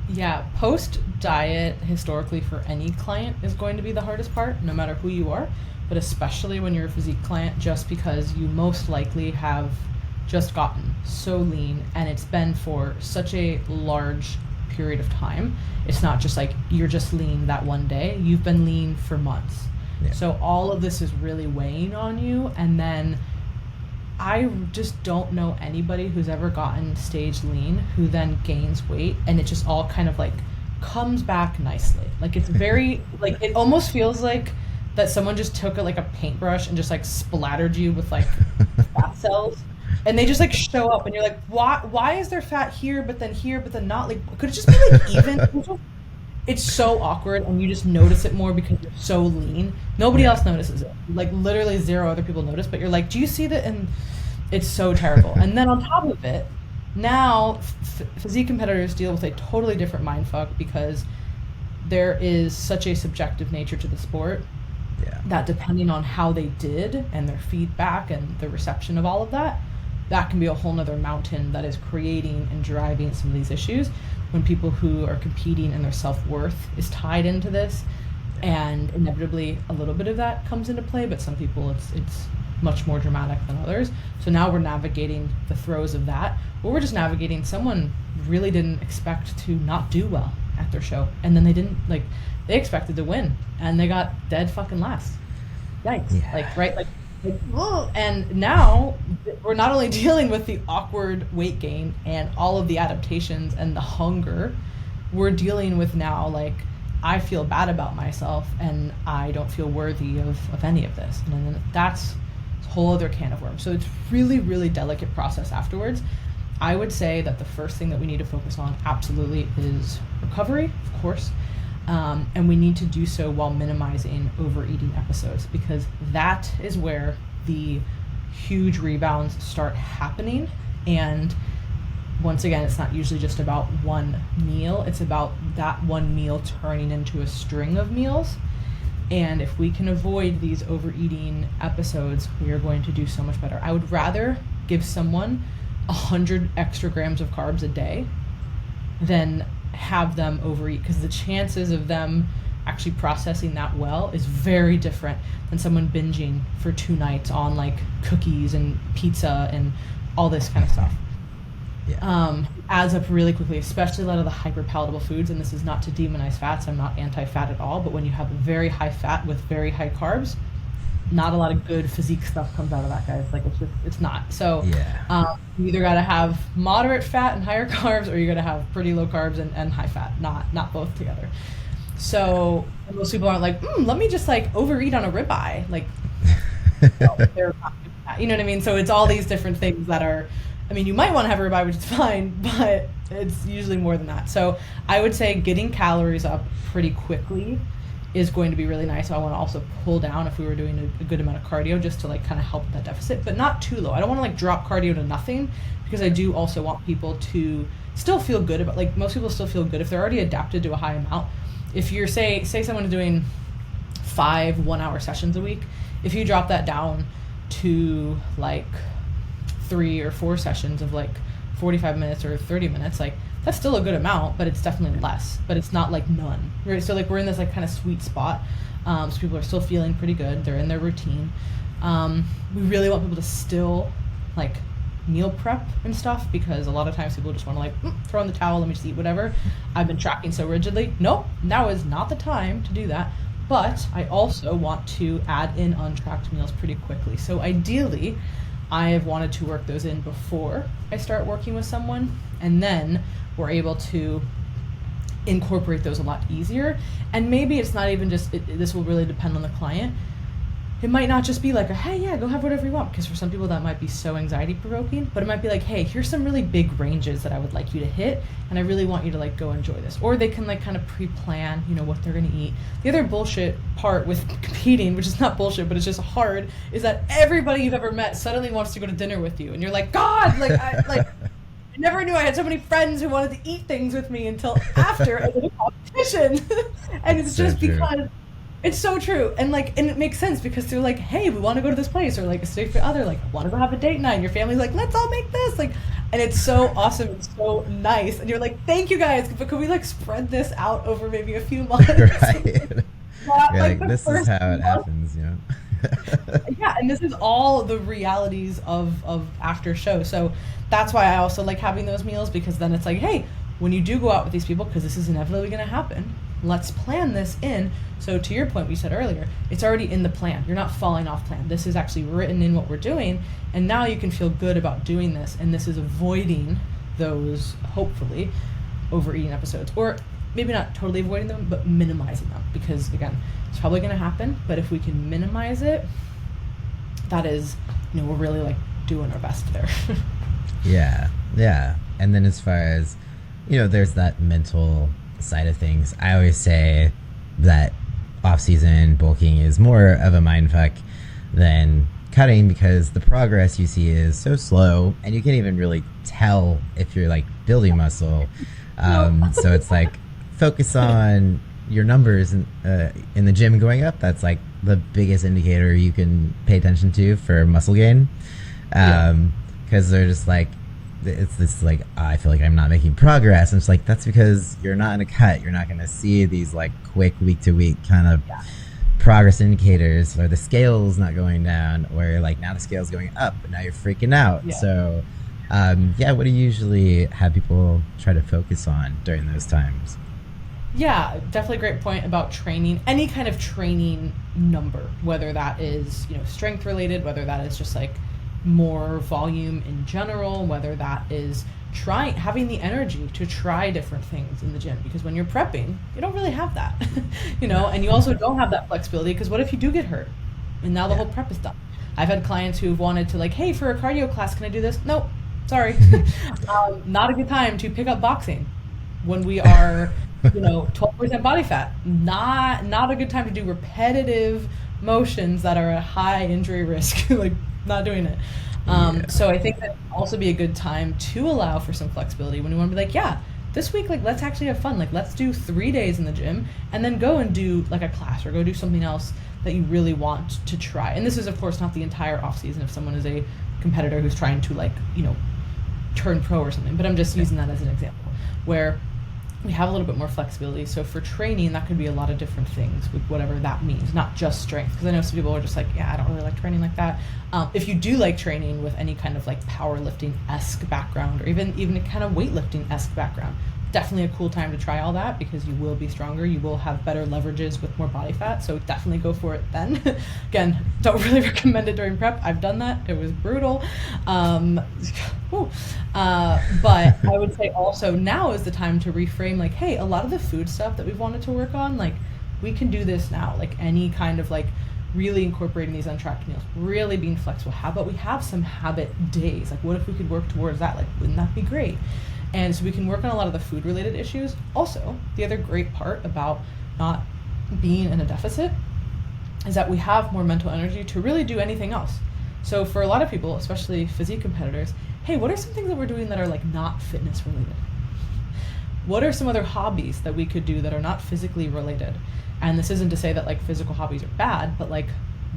Yeah, post diet historically for any client is going to be the hardest part, no matter who you are, but especially when you're a physique client, just because you most likely have just gotten so lean, and it's been for such a large period of time. It's not just you're just lean that one day. You've been lean for months. Yeah. So all of this is really weighing on you. And then I just don't know anybody who's ever gotten stage lean who then gains weight and it just all kind of comes back nicely. It's very it almost feels like that someone just took a paintbrush and just splattered you with fat cells. And they just show up, and you're like, why is there fat here, but then not? Could it just be even? It's so awkward, and you just notice it more because you're so lean. Nobody else notices it. Literally 0 other people notice, but you're like, do you see that? And it's so terrible. And then on top of it, now physique competitors deal with a totally different mindfuck, because there is such a subjective nature to the sport. Yeah. That depending on how they did and their feedback and the reception of all of that, that can be a whole nother mountain that is creating and driving some of these issues when people who are competing and their self-worth is tied into this, and inevitably a little bit of that comes into play, but some people it's much more dramatic than others. So now we're navigating the throes of that, or we're just navigating someone really didn't expect to not do well at their show, and then they didn't they expected to win and they got dead fucking last. Yikes. Yeah. And now we're not only dealing with the awkward weight gain and all of the adaptations and the hunger, we're dealing with now I feel bad about myself and I don't feel worthy of any of this, and then that's a whole other can of worms. So it's really, really delicate process afterwards. I would say that the first thing that we need to focus on absolutely is recovery, of course. And we need to do so while minimizing overeating episodes, because that is where the huge rebounds start happening. And once again, it's not usually just about one meal. It's about that one meal turning into a string of meals. And if we can avoid these overeating episodes, we are going to do so much better. I would rather give someone 100 extra grams of carbs a day than have them overeat, because the chances of them actually processing that well is very different than someone binging for 2 nights on like cookies and pizza and all this kind of stuff. Yeah. Adds up really quickly, especially a lot of the hyper palatable foods. And this is not to demonize fats. I'm not anti-fat at all. But when you have very high fat with very high carbs, not a lot of good physique stuff comes out of that, guys. Like it's not. So you either got to have moderate fat and higher carbs, or you got to have pretty low carbs and high fat, not both together. So most people aren't like, let me just like overeat on a ribeye. Like, no, they're not doing that. You know what I mean? So it's all these different things that are, I mean, you might want to have a ribeye, which is fine, but it's usually more than that. So I would say getting calories up pretty quickly is going to be really nice. So I want to also pull down if we were doing a good amount of cardio, just to like kind of help with that deficit, but not too low. I don't want to like drop cardio to nothing, because I do also want people to still feel good about, like, most people still feel good if they're already adapted to a high amount. If you're say someone is doing 5 1-hour sessions a week, if you drop that down to like 3 or 4 sessions of like 45 minutes or 30 minutes, like that's still a good amount, but it's definitely less, but it's not like none, right? So like we're in this like kind of sweet spot. So people are still feeling pretty good. They're in their routine. We really want people to still like meal prep and stuff, because a lot of times people just want to like throw in the towel, let me just eat whatever. I've been tracking so rigidly. Nope, now is not the time to do that. But I also want to add in untracked meals pretty quickly. So ideally, I have wanted to work those in before I start working with someone, and then we're able to incorporate those a lot easier. And maybe it's not even just, this will really depend on the client. It might not just be like, hey, yeah, go have whatever you want, because for some people that might be so anxiety provoking, but it might be like, hey, here's some really big ranges that I would like you to hit, and I really want you to like go enjoy this. Or they can like kind of pre-plan, you know, what they're going to eat. The other bullshit part with competing, which is not bullshit, but it's just hard, is that everybody you've ever met suddenly wants to go to dinner with you. And you're like, God, I never knew I had so many friends who wanted to eat things with me until after I did a competition. And it's just because it's so true. And like, and it makes sense, because they're like, hey, we want to go to this place, or like a significant other, like, want to go have a date night, and your family's like, let's all make this, like, and it's so awesome. It's so nice. And you're like, thank you guys, but could we like spread this out over maybe a few months? Right. Like this is how it happens, you know? Yeah, and this is all the realities of after show. So that's why I also like having those meals, because then it's like, hey, when you do go out with these people, because this is inevitably going to happen, let's plan this in. So to your point, we said earlier, it's already in the plan. You're not falling off plan. This is actually written in what we're doing, and now you can feel good about doing this, and this is avoiding those, hopefully, overeating episodes. Or maybe not totally avoiding them, but minimizing them, because again, it's probably going to happen, but if we can minimize it, that is, you know, we're really like doing our best there. Yeah. And then as far as, you know, there's that mental side of things. I always say that off-season bulking is more of a mindfuck than cutting, because the progress you see is so slow, and you can't even really tell if you're like building muscle. So it's like, focus on your numbers in the gym going up. That's like the biggest indicator you can pay attention to for muscle gain, because they're just like, it's this like, I feel like I'm not making progress, and it's like, that's because you're not in a cut. You're not going to see these like quick week to week kind of progress indicators, or the scale's not going down, or you're like, now the scale's going up, but now you're freaking out. So what do you usually have people try to focus on during those times? Yeah, definitely great point about training. Any kind of training number, whether that is, you know, strength related, whether that is just like more volume in general, whether that is having the energy to try different things in the gym, because when you're prepping, you don't really have that, you know, and you also don't have that flexibility, because what if you do get hurt and now the whole prep is done? I've had clients who've wanted to like, hey, for a cardio class, can I do this? Nope, sorry. Not a good time to pick up boxing when we are 12% body fat. Not a good time to do repetitive motions that are a high injury risk. Like, not doing it. So I think that would also be a good time to allow for some flexibility when you want to be like, yeah, this week, like, let's actually have fun. Like, let's do 3 days in the gym and then go and do like a class or go do something else that you really want to try. And this is, of course, not the entire off season if someone is a competitor who's trying to, like, turn pro or something, but I'm just using that as an example where we have a little bit more flexibility. So for training, that could be a lot of different things with whatever that means, not just strength. Because I know some people are just like, yeah, I don't really like training like that. If you do like training with any kind of like powerlifting-esque background or even a kind of weightlifting-esque background, definitely a cool time to try all that because you will be stronger. You will have better leverages with more body fat. So definitely go for it then. Again, don't really recommend it during prep. I've done that. It was brutal. But I would say also now is the time to reframe, like, hey, a lot of the food stuff that we've wanted to work on, like, we can do this now. Like, any kind of like really incorporating these untracked meals, really being flexible. How about we have some habit days? Like, what if we could work towards that? Like, wouldn't that be great? And so we can work on a lot of the food related issues. Also, the other great part about not being in a deficit is that we have more mental energy to really do anything else. So for a lot of people, especially physique competitors, hey, what are some things that we're doing that are like not fitness related? What are some other hobbies that we could do that are not physically related? And this isn't to say that like physical hobbies are bad, but like,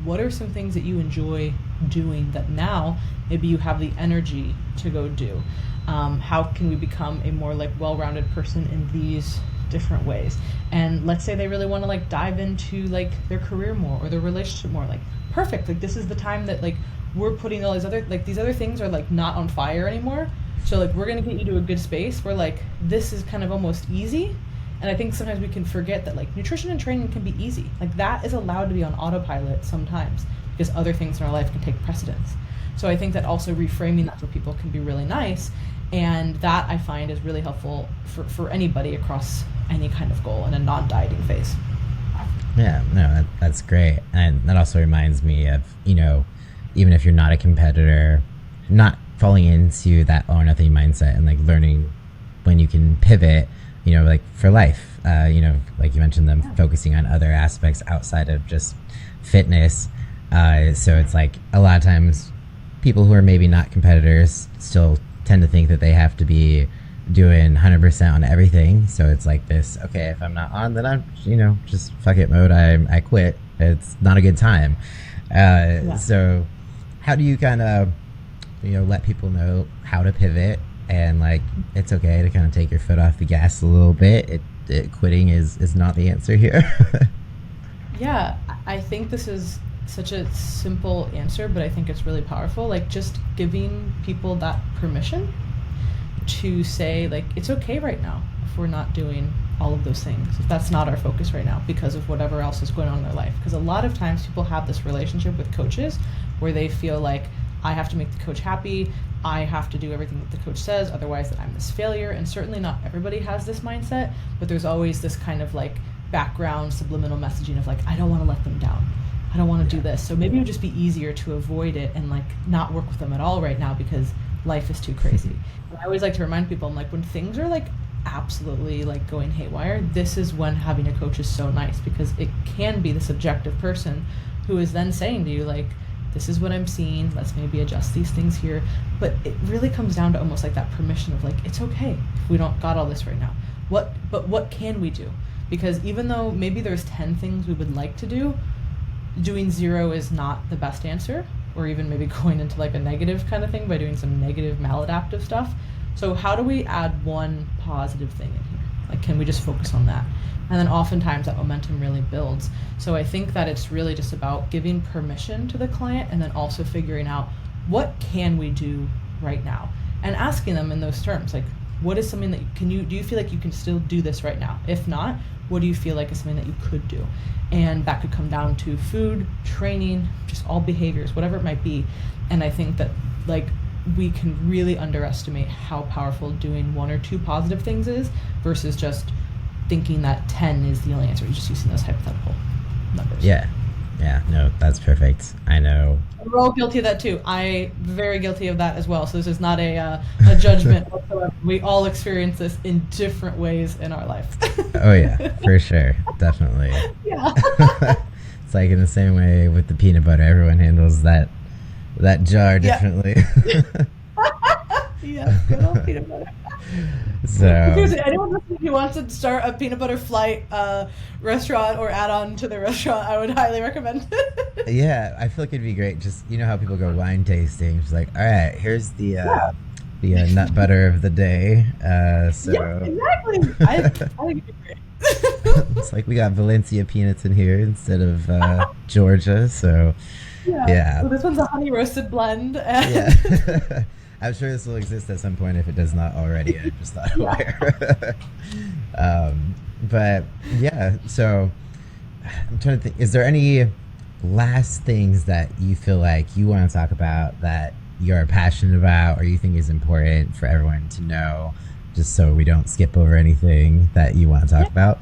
what are some things that you enjoy doing that now maybe you have the energy to go do? How can we become a more like well-rounded person in these different ways? And let's say they really want to like dive into like their career more or their relationship more. Like, perfect. Like, this is the time that like we're putting all these other things are like not on fire anymore. So like, we're going to get you to a good space where like this is kind of almost easy. And I think sometimes we can forget that like nutrition and training can be easy. Like, that is allowed to be on autopilot sometimes because other things in our life can take precedence. So I think that also reframing that for people can be really nice. And that I find is really helpful for anybody across any kind of goal in a non-dieting phase. Yeah, no, that's great. And that also reminds me of, even if you're not a competitor, not falling into that all or nothing mindset and like learning when you can pivot, like for life, like you mentioned them focusing on other aspects outside of just fitness. So it's like a lot of times people who are maybe not competitors still tend to think that they have to be doing 100% on everything. So it's like this, okay, if I'm not on, then I'm, just fuck it mode. I quit. It's not a good time. So how do you kind of, let people know how to pivot and like, it's okay to kind of take your foot off the gas a little bit. Quitting is not the answer here. Yeah, I think this is such a simple answer, but I think it's really powerful. Like, just giving people that permission to say, like, it's okay right now if we're not doing all of those things, if that's not our focus right now because of whatever else is going on in their life. Because a lot of times people have this relationship with coaches where they feel like, I have to make the coach happy, I have to do everything that the coach says, otherwise that I'm this failure. And certainly not everybody has this mindset, but there's always this kind of like background subliminal messaging of like, I don't want to let them down, I don't want to do this. So maybe it would just be easier to avoid it and like not work with them at all right now because life is too crazy. And I always like to remind people, I'm like, when things are like absolutely like going haywire, this is when having a coach is so nice because it can be this objective person who is then saying to you like, this is what I'm seeing, let's maybe adjust these things here. But it really comes down to almost like that permission of like, it's okay if we don't got all this right now. But what can we do? Because even though maybe there's 10 things we would like to do, doing 0 is not the best answer, or even maybe going into like a negative kind of thing by doing some negative maladaptive stuff. So how do we add one positive thing in here? Like, can we just focus on that? And then oftentimes that momentum really builds. So I think that it's really just about giving permission to the client and then also figuring out what can we do right now and asking them in those terms, like, what is something that do you feel like you can still do this right now? If not, what do you feel like is something that you could do? And that could come down to food, training, just all behaviors, whatever it might be. And I think that like we can really underestimate how powerful doing 1 or 2 positive things is versus just thinking that 10 is the only answer. You're just using those hypothetical numbers. Yeah, no, that's perfect. I know. We're all guilty of that too. I'm very guilty of that as well. So this is not a judgment whatsoever. We all experience this in different ways in our life. Oh yeah, for sure, definitely. Yeah. It's like in the same way with the peanut butter, everyone handles that jar Yeah. differently. Yes, good old peanut butter. If So there's anyone listening who wants to start a peanut butter flight restaurant or add on to their restaurant, I would highly recommend it. yeah, I feel like it'd be great. Just how people go wine tasting. It's like, all right, here's the nut butter of the day. Yeah, exactly. I think it'd be great. It's like we got Valencia peanuts in here instead of Georgia. So yeah, So this one's a honey roasted blend. yeah. I'm sure this will exist at some point if it does not already. I'm just not aware. But yeah, so I'm trying to think. Is there any last things that you feel like you want to talk about that you're passionate about or you think is important for everyone to know, just so we don't skip over anything that you want to talk about?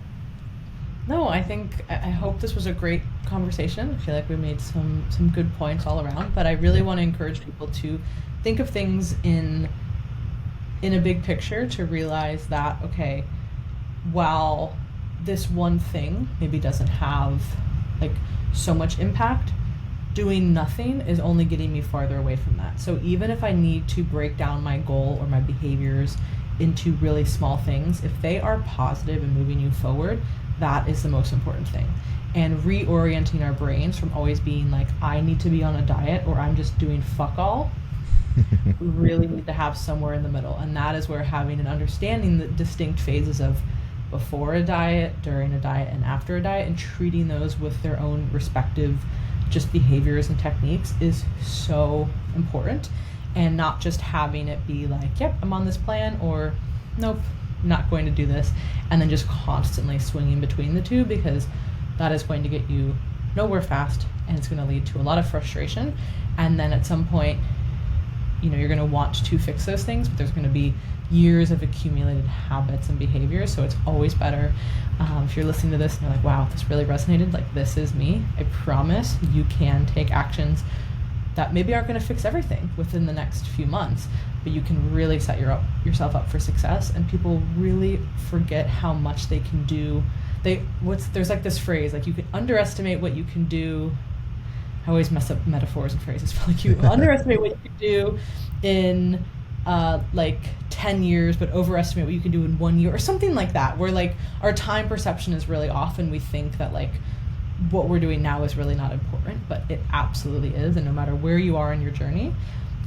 No, I hope this was a great conversation. I feel like we made some good points all around, but I really want to encourage people to think of things in a big picture, to realize that, okay, while this one thing maybe doesn't have like so much impact, doing nothing is only getting me farther away from that. So even if I need to break down my goal or my behaviors into really small things, if they are positive and moving you forward, that is the most important thing. And reorienting our brains from always being like, I need to be on a diet or I'm just doing fuck all. We really need to have somewhere in the middle. And that is where having and understanding the distinct phases of before a diet, during a diet, and after a diet, and treating those with their own respective just behaviors and techniques is so important. And not just having it be like, yep, I'm on this plan, or nope, not going to do this, and then just constantly swinging between the two, because that is going to get you nowhere fast, and it's going to lead to a lot of frustration. And then at some point, you're going to want to fix those things, but there's going to be years of accumulated habits and behaviors. So it's always better, if you're listening to this and you're like, wow, this really resonated, like, this is me, I promise you can take actions that maybe aren't going to fix everything within the next few months, but you can really set yourself up for success. And people really forget how much they can do. There's like this phrase, like, you can underestimate what you can do. I always mess up metaphors and phrases, but like, you underestimate what you can do in like 10 years, but overestimate what you can do in 1 year, or something like that, where like our time perception is really off, and we think that like what we're doing now is really not important, but it absolutely is. And no matter where you are in your journey,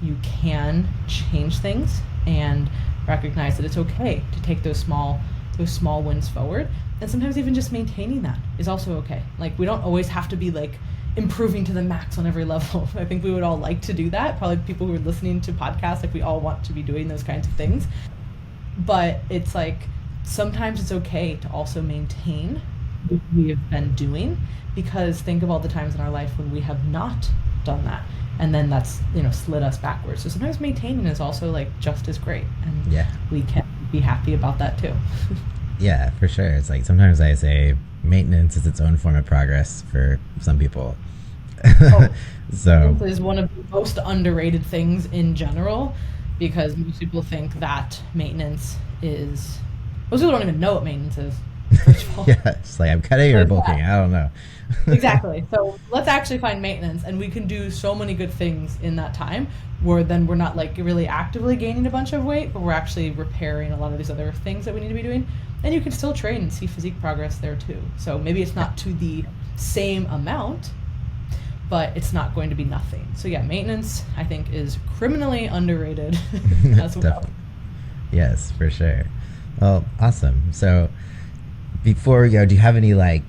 you can change things and recognize that it's okay to take those small wins forward. And sometimes even just maintaining that is also okay. Like, we don't always have to be like improving to the max on every level. I think we would all like to do that. Probably people who are listening to podcasts, like, we all want to be doing those kinds of things. But it's like, sometimes it's okay to also maintain what we have been doing, because think of all the times in our life when we have not done that, and then that's slid us backwards. So sometimes maintaining is also like just as great, and we can be happy about that too. Yeah, for sure. It's like, sometimes I say maintenance is its own form of progress for some people. So it is one of the most underrated things in general, because most people think that most people don't even know what maintenance is, first of all. Yeah, it's like, I'm cutting or bulking, I don't know. Exactly. So let's actually find maintenance, and we can do so many good things in that time, where then we're not like really actively gaining a bunch of weight, but we're actually repairing a lot of these other things that we need to be doing. And you can still train and see physique progress there too. So maybe it's not to the same amount, but it's not going to be nothing. So yeah, maintenance, I think, is criminally underrated as well. Yes, for sure. Well, awesome. So before we go, do you have any like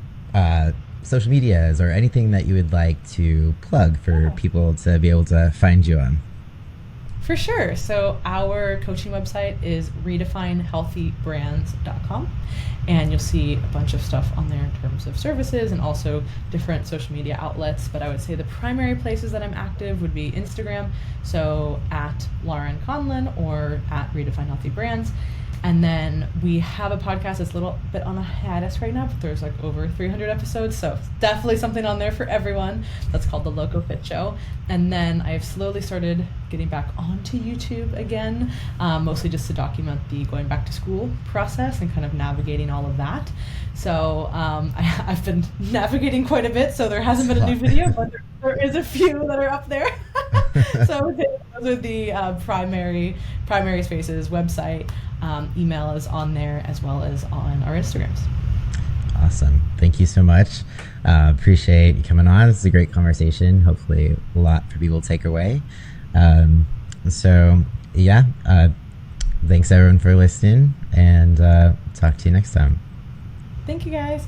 social medias or anything that you would like to plug for people to be able to find you on? For sure. So our coaching website is redefinehealthybrands.com, and you'll see a bunch of stuff on there in terms of services and also different social media outlets. But I would say the primary places that I'm active would be Instagram, so at Laurin Conlin or at Redefine Healthy Brands. And then we have a podcast that's a little bit on a hiatus right now, but there's like over 300 episodes, so definitely something on there for everyone. That's called The Loco Fit Show. And then I've slowly started getting back onto YouTube again, mostly just to document the going back to school process and kind of navigating all of that. So I've been navigating quite a bit, so there hasn't been a new video, but there is a few that are up there. So those are the primary spaces. Website, email is on there, as well as on our Instagrams. Awesome. Thank you so much. Appreciate you coming on. This is a great conversation. Hopefully a lot for people to take away. Thanks everyone for listening, and talk to you next time. Thank you guys.